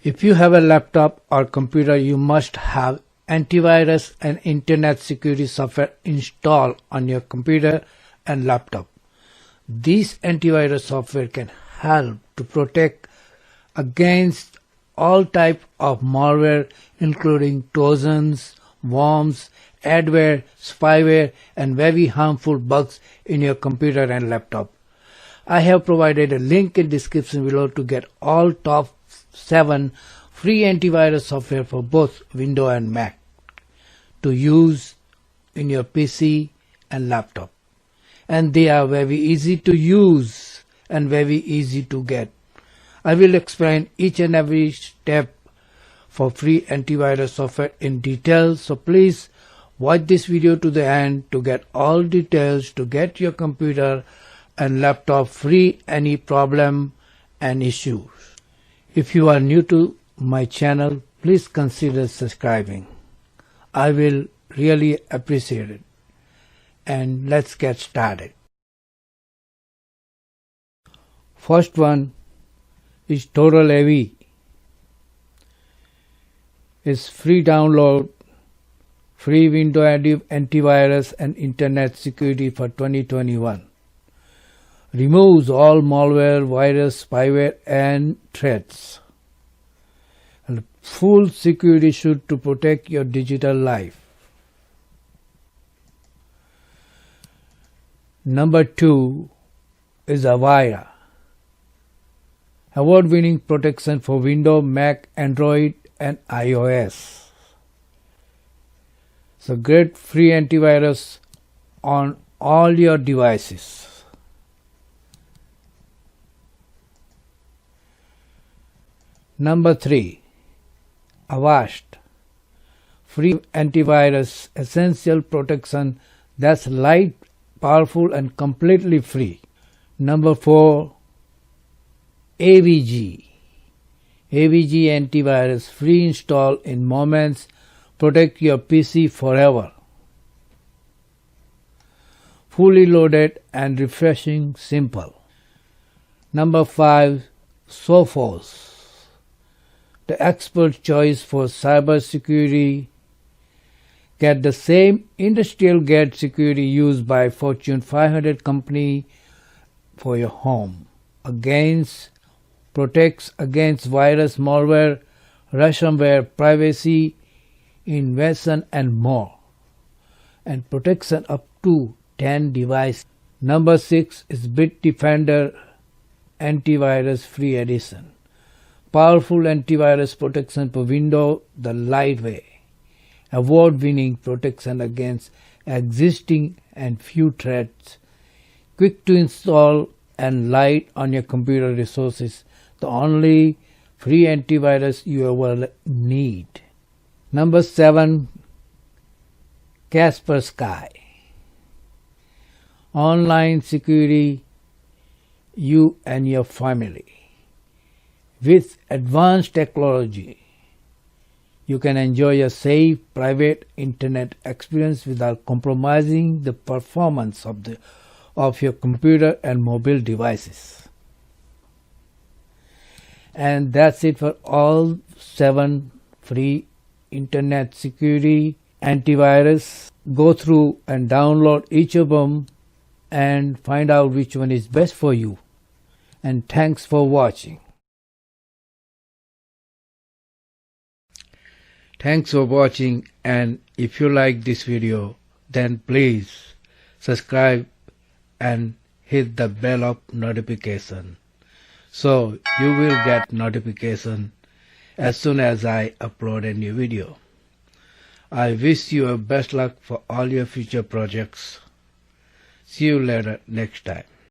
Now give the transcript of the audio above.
If you have a laptop or computer, you must have antivirus and internet security software installed on your computer and laptop. This antivirus software can help to protect against all types of malware, including trojans, worms, adware, spyware, and very harmful bugs in your computer and laptop. I have provided a link in description below to get all top 7 free antivirus software for both Windows and Mac to use in your PC and laptop. And they are very easy to use and very easy to get. I will explain each and every step for free antivirus software in detail, so please watch this video to the end to get all details to get your computer and laptop free any problem and issues. If you are new to my channel, please consider subscribing. I will really appreciate it. And let's get started. First one is Total AV. It's free download, free Windows antivirus and internet security for 2021. Removes all malware, virus, spyware and threats. And full security suite to protect your digital life. Number 2 is adware. Award-winning protection for Windows, Mac, Android and iOS. So great free antivirus on all your devices. Number 3, Avast. Free antivirus, essential protection that's light, powerful and completely free. Number 4, AVG. AVG antivirus, free install in moments, protect your PC forever. Fully loaded and refreshing, simple. Number 5, Sophos. The expert choice for cybersecurity. Get the same industrial grade security used by Fortune 500 company for your home. Protects against virus, malware, ransomware, privacy, invasion and more. And protection up to 10 devices. Number 6 is Bitdefender Antivirus Free Edition. Powerful antivirus protection for Windows the light way. Award-winning protection against existing and few threats. Quick to install and light on your computer resources. The only free antivirus you ever need. Number 7, Kaspersky. Online security, you and your family. With advanced technology, you can enjoy a safe, private internet experience without compromising the performance of your computer and mobile devices. And that's it for all 7 free internet security antivirus. Go through and download each of them and find out which one is best for you. And thanks for watching. Thanks for watching, and if you like this video, then please subscribe and hit the bell of notification so you will get notification as soon as I upload a new video. I wish you best luck for all your future projects. See you later next time.